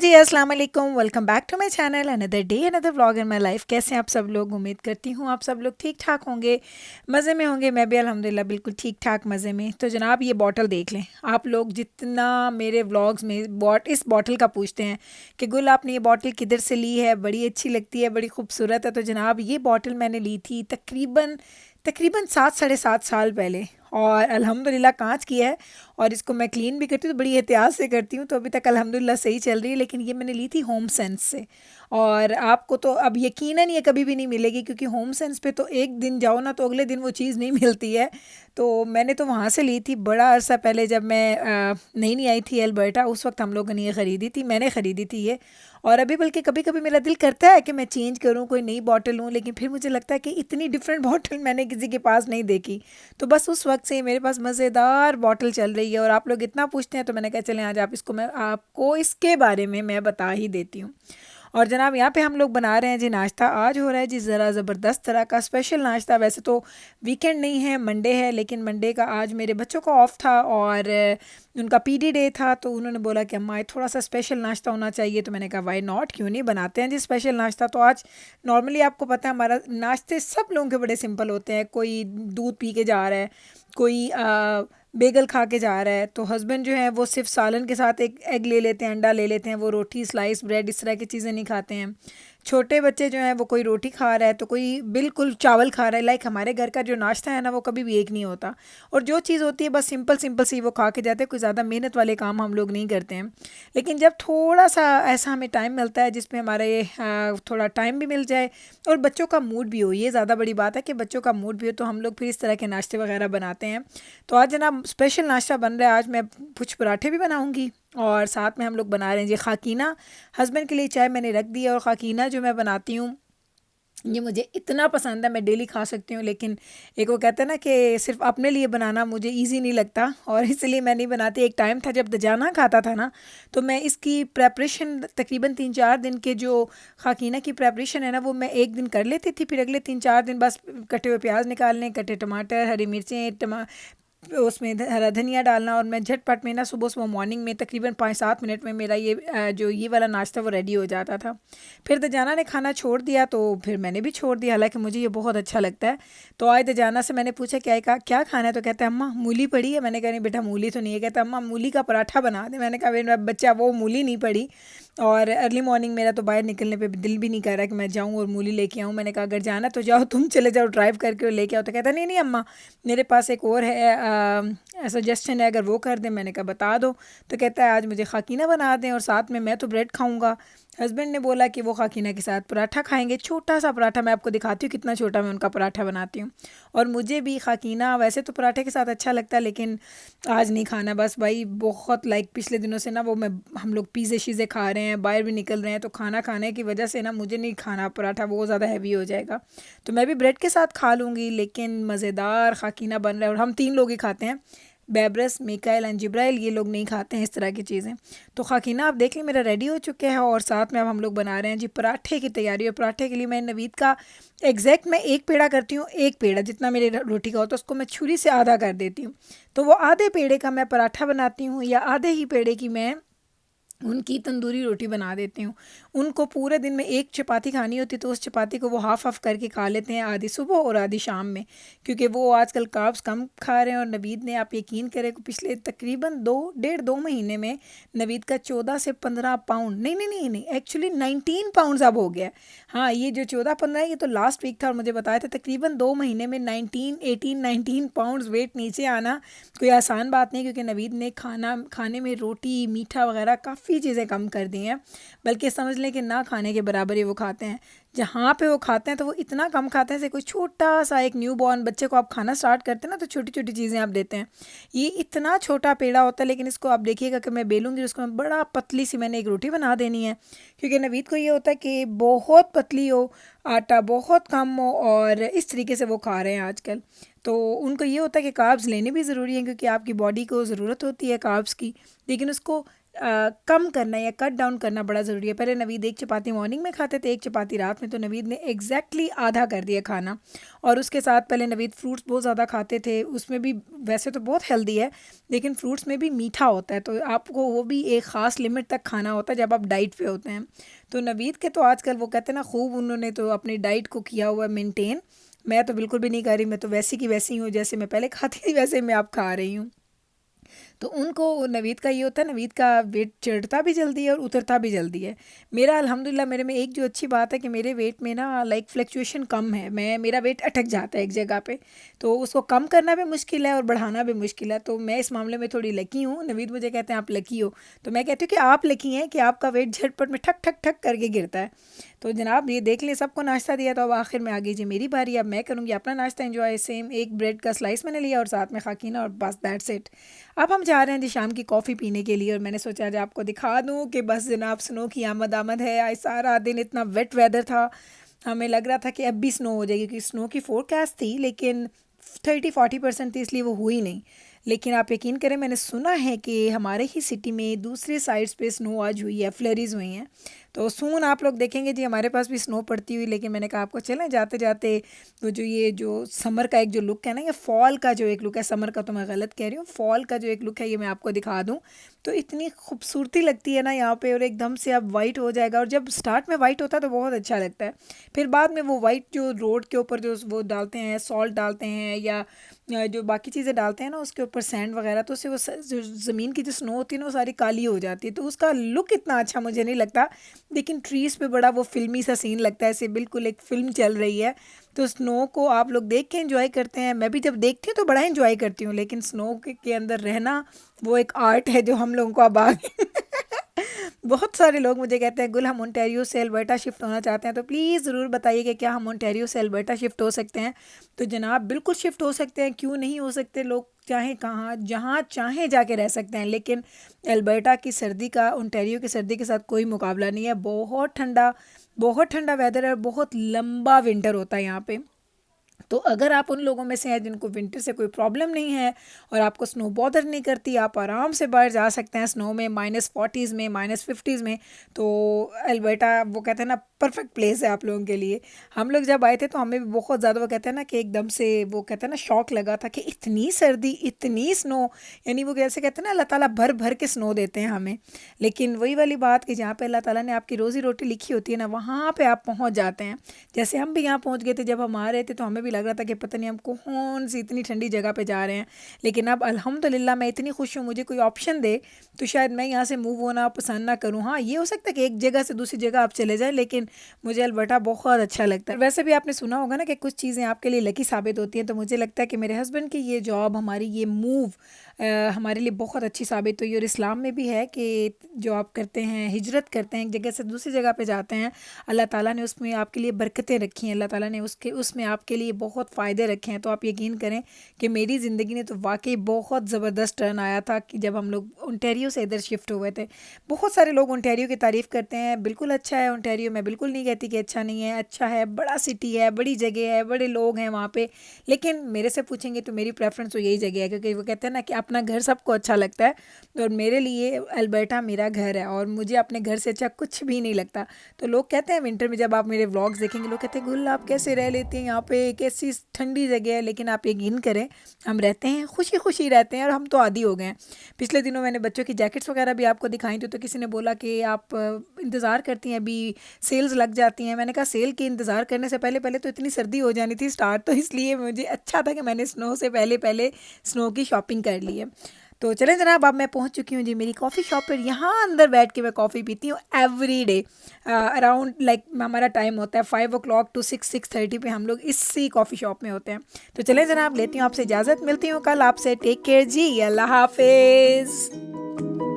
जी, अस्सलाम वालेकुम। Welcome back to my channel. Another day another vlog in my life. कैसे हैं आप सब लोग? उम्मीद करती हूँ आप सब लोग ठीक ठाक होंगे, मज़े में होंगे। मैं भी अल्हम्दुलिल्लाह बिल्कुल ठीक ठाक मज़े में। तो जनाब ये बॉटल देख लें। आप लोग जितना मेरे व्लॉग्स में इस बॉटल का पूछते हैं कि गुल आपने ये बॉटल किधर से ली है, बड़ी अच्छी लगती है, बड़ी खूबसूरत है। तो जनाब ये बॉटल मैंने ली थी तकरीबन तकरीबन 7 साढ़े 7 साल पहले, और अल्हम्दुलिल्लाह कांच की है। और इसको मैं क्लीन भी करती हूँ तो बड़ी एहतियात से करती हूँ, तो अभी तक अल्हम्दुलिल्लाह सही चल रही है। लेकिन ये मैंने ली थी होम सेंस से, और आपको तो अब यकीनन ये कभी भी नहीं मिलेगी, क्योंकि होम सेंस पे तो एक दिन जाओ ना तो अगले दिन वो चीज़ नहीं मिलती है। तो मैंने तो वहाँ से ली थी बड़ा अरसा पहले, जब मैं नई नई आई थी अल्बर्टा। उस वक्त हम लोगों ने ये ख़रीदी थी, मैंने ख़रीदी थी ये। और अभी बल्कि कभी कभी मेरा दिल करता है कि मैं चेंज करूँ, कोई नई बॉटल लूँ, लेकिन फिर मुझे लगता है कि इतनी डिफरेंट बॉटल मैंने किसी के पास नहीं देखी। तो बस उस वक्त से मेरे पास मज़ेदार बॉटल चल रही है, और आप लोग इतना पूछते हैं तो मैंने कहा चलें आज आप इसको मैं आपको इसके बारे में मैं बता ही देती हूँ। और जनाब यहाँ पे हम लोग बना रहे हैं जी नाश्ता। आज हो रहा है जी ज़रा ज़बरदस्त तरह का स्पेशल नाश्ता। वैसे तो वीकेंड नहीं है, मंडे है, लेकिन मंडे का आज मेरे बच्चों का ऑफ था और उनका पीडी डे था। तो उन्होंने बोला कि अम्मा थोड़ा सा स्पेशल नाश्ता होना चाहिए। तो मैंने कहा वाई नॉट, क्यों नहीं, बनाते हैं जी स्पेशल नाश्ता। तो आज नॉर्मली आपको पता है हमारा नाश्ते सब लोगों के बड़े सिंपल होते हैं। कोई दूध पी के जा रहा है, कोई बेगल खा के जा रहा है। तो हस्बैंड जो है वो सिर्फ सालन के साथ एक एग ले लेते हैं, अंडा ले लेते हैं। वो रोटी, स्लाइस ब्रेड, इस तरह की चीज़ें नहीं खाते हैं। छोटे बच्चे जो हैं वो कोई रोटी खा रहा है तो कोई बिल्कुल चावल खा रहा है। लाइक हमारे घर का जो नाश्ता है ना वो कभी भी एक नहीं होता, और जो चीज़ होती है बस सिंपल सिंपल सी वो खा के जाते हैं। कोई ज़्यादा मेहनत वाले काम हम लोग नहीं करते हैं। लेकिन जब थोड़ा सा ऐसा हमें टाइम मिलता है जिसमें हमारे थोड़ा टाइम भी मिल जाए और बच्चों का मूड भी हो, ये ज़्यादा बड़ी बात है कि बच्चों का मूड भी हो, तो हम लोग फिर इस तरह के नाश्ते वगैरह बनाते हैं। तो आज जनाब स्पेशल नाश्ता बन रहा है। आज मैं कुछ पराठे भी बनाऊंगी, और साथ में हम लोग बना रहे हैं जी खाकीना। हस्बैंड के लिए चाय मैंने रख दी है, और खाकीना जो मैं बनाती हूँ ये मुझे इतना पसंद है, मैं डेली खा सकती हूँ। लेकिन एक वो कहते हैं ना कि सिर्फ अपने लिए बनाना मुझे इजी नहीं लगता, और इसलिए मैं नहीं बनाती। एक टाइम था जब दजाना खाता था ना, तो मैं इसकी प्रेपरेशन तकरीबन 3-4 दिन के जो खाकीना की प्रेपरेशन है ना वो मैं एक दिन कर लेती थी। फिर अगले 3-4 दिन बस कटे हुए प्याज निकालने, कटे टमाटर, हरी मिर्चें, उसमें हरा धनिया डालना, और मैं झटपट में ना सुबह सुबह मॉर्निंग में तकरीबन 5-7 मिनट में मेरा ये जो ये वाला नाश्ता वो रेडी हो जाता था। फिर दजाना ने खाना छोड़ दिया तो फिर मैंने भी छोड़ दिया, हालांकि मुझे ये बहुत अच्छा लगता है। तो आज दजाना से मैंने पूछा क्या खाना है, तो कहता है अम्मा मूली पड़ी है। मैंने कहा नहीं बेटा मूली तो नहीं है। कहता अम्मा मूली का पराठा बना दे। मैंने कहा मेरा बच्चा वो मूली नहीं पड़ी, और अर्ली मॉर्निंग मेरा तो बाहर निकलने पे दिल भी नहीं कर रहा कि मैं जाऊँ और मूली लेके आऊँ। मैंने कहा अगर जाना तो जाओ, तुम चले जाओ ड्राइव करके और लेके आओ। तो कहता नहीं नहीं अम्मा, मेरे पास एक और है सजेशन है, अगर वो कर दें। मैंने कहा बता दो। तो कहता है आज मुझे खाकीना बना दें और साथ में मैं तो ब्रेड खाऊंगा। हस्बैंड ने बोला कि वो खाकीना के साथ पराठा खाएंगे, छोटा सा पराठा। मैं आपको दिखाती हूँ कितना छोटा मैं उनका पराठा बनाती हूँ। और मुझे भी खाकीना वैसे तो पराठे के साथ अच्छा लगता है, लेकिन आज नहीं खाना। बस भाई बहुत लाइक पिछले दिनों से ना वो हम लोग पिज़्ज़े शीज़े खा रहे हैं, बाहर भी निकल रहे हैं, तो खाना खाने की वजह से ना मुझे नहीं खाना पराठा, वो ज़्यादा हैवी हो जाएगा। तो मैं भी ब्रेड के साथ खा लूँगी, लेकिन मज़ेदार खाकीना बन रहा है। और हम 3 लोग ही खाते हैं, बेब्रस, मिकाइल एंड जिब्राइल। ये लोग नहीं खाते हैं इस तरह की चीज़ें। तो खाकीना आप देख लें मेरा रेडी हो चुका है, और साथ में अब हम लोग बना रहे हैं जी पराठे की तैयारी। और पराठे के लिए मैं नवीद का एग्जैक्ट मैं एक पेड़ा करती हूँ, एक पेड़ा जितना मेरे रोटी का होता है उसको मैं छुरी से आधा कर देती हूँ। तो वो आधे पेड़े का मैं पराठा बनाती हूँ, या आधे ही पेड़े की मैं उनकी तंदूरी रोटी बना देती हूँ। उनको पूरे दिन में एक चपाती खानी होती तो उस चपाती को वो हाफ़ हाफ़ करके खा लेते हैं, आधी सुबह और आधी शाम में, क्योंकि वो आजकल कार्ब्स कम खा रहे हैं। और नवीद ने, आप यकीन करें कि पिछले तकरीबन 2 डेढ़ 2 महीने में नवीद का 14 से 15 पाउंड, नहीं नहीं नहीं नहीं, एक्चुअली 19 पाउंड्स अब हो गया। हाँ, ये जो 14-15 है ये तो लास्ट वीक था, और मुझे बताया था तकरीबन 2 महीने में 19 18 19 पाउंड्स वेट नीचे आना कोई आसान बात नहीं, क्योंकि नवीद ने खाने में रोटी, मीठा वगैरह काफ़ी चीज़ें कम कर दी हैं। बल्कि समझ लें कि ना खाने के बराबर ही वो खाते हैं। जहाँ पे वो खाते हैं तो वो इतना कम खाते हैं, जैसे कोई छोटा सा एक न्यू बॉर्न बच्चे को आप खाना स्टार्ट करते हैं ना तो छोटी छोटी चीज़ें आप देते हैं। ये इतना छोटा पेड़ा होता है, लेकिन इसको आप देखिएगा कि मैं बेलूँगी, उसको मैं बड़ा पतली सी मैंने एक रोटी बना देनी है, क्योंकि नवीद को ये होता है कि बहुत पतली हो, आटा बहुत कम हो, और इस तरीके से वो खा रहे हैं आजकल। तो उनको ये होता है कि कार्ब्स लेने भी ज़रूरी हैं, क्योंकि आपकी बॉडी को ज़रूरत होती है कार्ब्स की, लेकिन उसको कम करना या कट डाउन करना बड़ा ज़रूरी है। पहले नवीद एक चपाती मॉर्निंग में खाते थे, एक चपाती रात में, तो नवीद ने एग्जैक्टली आधा कर दिया खाना। और उसके साथ पहले नवीद फ्रूट्स बहुत ज़्यादा खाते थे, उसमें भी वैसे तो बहुत हेल्दी है लेकिन फ्रूट्स में भी मीठा होता है, तो आपको वो भी एक ख़ास लिमिट तक खाना होता है जब आप डाइट पे होते हैं। तो नवीद के तो आजकल वो कहते हैं ना खूब उन्होंने तो अपनी डाइट को किया हुआ है मेंटेन। मैं तो बिल्कुल भी नहीं कर रही, मैं तो वैसी की वैसी हूँ, जैसे मैं पहले खाती थी वैसे मैं अब खा रही हूँ। तो उनको नवीद का ये होता है, नवीद का वेट चढ़ता भी जल्दी है और उतरता भी जल्दी है। मेरा अल्हम्दुलिल्लाह मेरे में एक जो अच्छी बात है कि मेरे वेट में ना लाइक फ्लक्चुएशन कम है, मेरा वेट अटक जाता है एक जगह पे, तो उसको कम करना भी मुश्किल है और बढ़ाना भी मुश्किल है। तो मैं इस मामले में थोड़ी लकी हूँ। नवीद मुझे कहते हैं आप लकी हो, तो मैं कहती हूँ कि आप लकी हैं कि आपका वेट झटपट में ठक ठक ठक करके गिरता है। तो जनाब ये देख लें, सबको नाश्ता दिया, तो अब आखिर में आ गई जी मेरी बारी। अब मैं करूँगी अपना नाश्ता एंजॉय। सेम एक ब्रेड का स्लाइस मैंने लिया और साथ में खाकीना, और बस दैट्स इट। अब हम जा रहे हैं जी शाम की कॉफ़ी पीने के लिए, और मैंने सोचा आज आपको दिखा दूँ कि बस जनाब स्नो की आमद है। आज सारा दिन इतना वेट वेदर था, हमें लग रहा था कि अब भी स्नो हो जाएगी, क्योंकि स्नो की फोरकास्ट थी लेकिन 30-40% थी, इसलिए वो हुई नहीं। लेकिन आप यकीन करें, मैंने सुना है कि हमारे ही सिटी में दूसरे साइड्स पे स्नो आज हुई है, फ्लरीज हुई हैं। तो सून आप लोग देखेंगे जी हमारे पास भी स्नो पड़ती हुई। लेकिन मैंने कहा आपको चलें जाते जाते, तो जो समर का एक जो लुक है ना, या फॉल का जो एक लुक है, समर का तो मैं गलत कह रही हूँ, फॉल का जो एक लुक है ये मैं आपको दिखा दूँ। तो इतनी खूबसूरती लगती है ना यहाँ पे, और एकदम से अब वाइट हो जाएगा, और जब स्टार्ट में वाइट होता है तो बहुत अच्छा लगता है। फिर बाद में वो वाइट जो रोड के ऊपर जो वो डालते हैं, सॉल्ट डालते हैं या जो बाकी चीज़ें डालते हैं ना उसके ऊपर सैंड वगैरह, तो उससे वो जो ज़मीन की जो स्नो होती है ना वो सारी काली हो जाती है, तो उसका लुक इतना अच्छा मुझे नहीं लगता। लेकिन ट्रीज़ पे बड़ा वो फिल्मी सा सीन लगता है, ऐसे बिल्कुल एक फ़िल्म चल रही है। तो स्नो को आप लोग देख के एंजॉय करते हैं, मैं भी जब देखती हूँ तो बड़ा एंजॉय करती हूँ, लेकिन स्नो के अंदर रहना वो एक आर्ट है जो हम लोगों को अब आ गई। बहुत सारे लोग मुझे कहते हैं गुल हम ओंटारियो से अल्बर्टा शिफ्ट होना चाहते हैं, तो प्लीज़ ज़रूर बताइए कि क्या हम ओंटारियो से अल्बर्टा शिफ्ट हो सकते हैं। तो जनाब बिल्कुल शिफ्ट हो सकते हैं, क्यों नहीं हो सकते। लोग चाहे कहाँ जहाँ चाहें जाके रह सकते हैं, लेकिन अल्बर्टा की सर्दी का ओंटारियो की सर्दी के साथ कोई मुकाबला नहीं है। बहुत ठंडा वेदर है, बहुत लंबा विंटर होता है यहाँ पे। तो अगर आप उन लोगों में से हैं जिनको विंटर से कोई प्रॉब्लम नहीं है और आपको स्नो बॉदर नहीं करती, आप आराम से बाहर जा सकते हैं स्नो में, -40s में, -50s में, तो अल्बर्टा वो कहते हैं ना परफेक्ट प्लेस है आप लोगों के लिए। हम लोग जब आए थे तो हमें भी बहुत ज़्यादा वो कहते हैं ना कि एकदम से वो कहते हैं ना शौक लगा था कि इतनी सर्दी, इतनी स्नो, यानी वो कैसे कहते हैं ना अल्लाह ताला भर भर के स्नो देते हैं हमें। लेकिन वही वाली बात कि जहाँ पे अल्लाह ताला ने आपकी रोज़ी रोटी लिखी होती है ना, वहाँ पे आप पहुँच जाते हैं। जैसे हम भी यहाँ पहुँच गए थे, जब हम आ रहे थे तो हमें भी लग रहा था कि पता नहीं हम कौन सी इतनी ठंडी जगह पे जा रहे हैं। लेकिन अब अल्हम्दुलिल्लाह मैं इतनी खुश हूँ, मुझे कोई ऑप्शन दे तो शायद मैं यहाँ से मूव होना पसंद ना करूँ। हाँ, ये हो सकता है कि एक जगह से दूसरी जगह आप चले जाएं, लेकिन मुझे अल्बर्टा बहुत अच्छा लगता है। वैसे भी आपने सुना होगा ना कि कुछ चीज़ें आपके लिए लकी साबित होती हैं, तो मुझे लगता है कि मेरे हस्बैंड की ये जॉब, हमारी ये मूव हमारे लिए बहुत अच्छी साबित हुई। और इस्लाम में भी है कि जो आप करते हैं, हिजरत करते हैं, एक जगह से दूसरी जगह पे जाते हैं, अल्लाह ताला ने उसमें आपके लिए बरकतें रखी हैं, अल्लाह ताला ने उसमें आपके लिए बहुत फ़ायदे रखे हैं। तो आप यकीन करें कि मेरी ज़िंदगी ने तो वाकई बहुत ज़बरदस्त टर्न आया था कि जब हम लोग ओंटारियो से इधर शिफ्ट हुए थे। बहुत सारे लोग ओंटारियो की तारीफ़ करते हैं, बिल्कुल अच्छा है ओंटारियो, मैं बिल्कुल नहीं कहती कि अच्छा नहीं है, अच्छा है, बड़ा सिटी है, बड़ी जगह है, बड़े लोग हैं वहाँ पे। लेकिन मेरे से पूछेंगे तो मेरी प्रेफरेंस तो यही जगह है, क्योंकि वो कहते हैं ना कि अपना घर सबको अच्छा लगता है, और मेरे लिए अल्बर्टा मेरा घर है और मुझे अपने घर से अच्छा कुछ भी नहीं लगता। तो लोग कहते हैं विंटर में जब आप मेरे व्लॉग्स देखेंगे, लोग कहते हैं गुल आप कैसे रह लेती हैं यहाँ पे, कैसी ठंडी जगह है। लेकिन आप यकीन करें हम रहते हैं, खुशी खुशी रहते हैं, और हम तो आदी हो गए हैं। पिछले दिनों मैंने बच्चों की जैकेट्स वगैरह भी आपको दिखाई थी, तो किसी ने बोला कि आप इंतज़ार करती हैं अभी सेल्स लग जाती हैं। मैंने कहा सेल के इंतज़ार करने से पहले पहले तो इतनी सर्दी हो जानी थी स्टार्ट, तो इसलिए मुझे अच्छा था कि मैंने स्नो से पहले पहले स्नो की शॉपिंग कर ली है। तो चलें जनाब, अब मैं पहुंच चुकी हूँ जी मेरी कॉफ़ी शॉप पर। यहाँ अंदर बैठ के मैं कॉफ़ी पीती हूँ एवरी डे। अराउंड लाइक हमारा टाइम होता है 5 o'clock to 6-6:30 पे, हम लोग इसी कॉफ़ी शॉप में होते हैं। तो चलें जनाब, लेती हूँ आपसे इजाज़त, मिलती हूँ कल आपसे। टेक केयर जी, अल्लाह हाफिज़।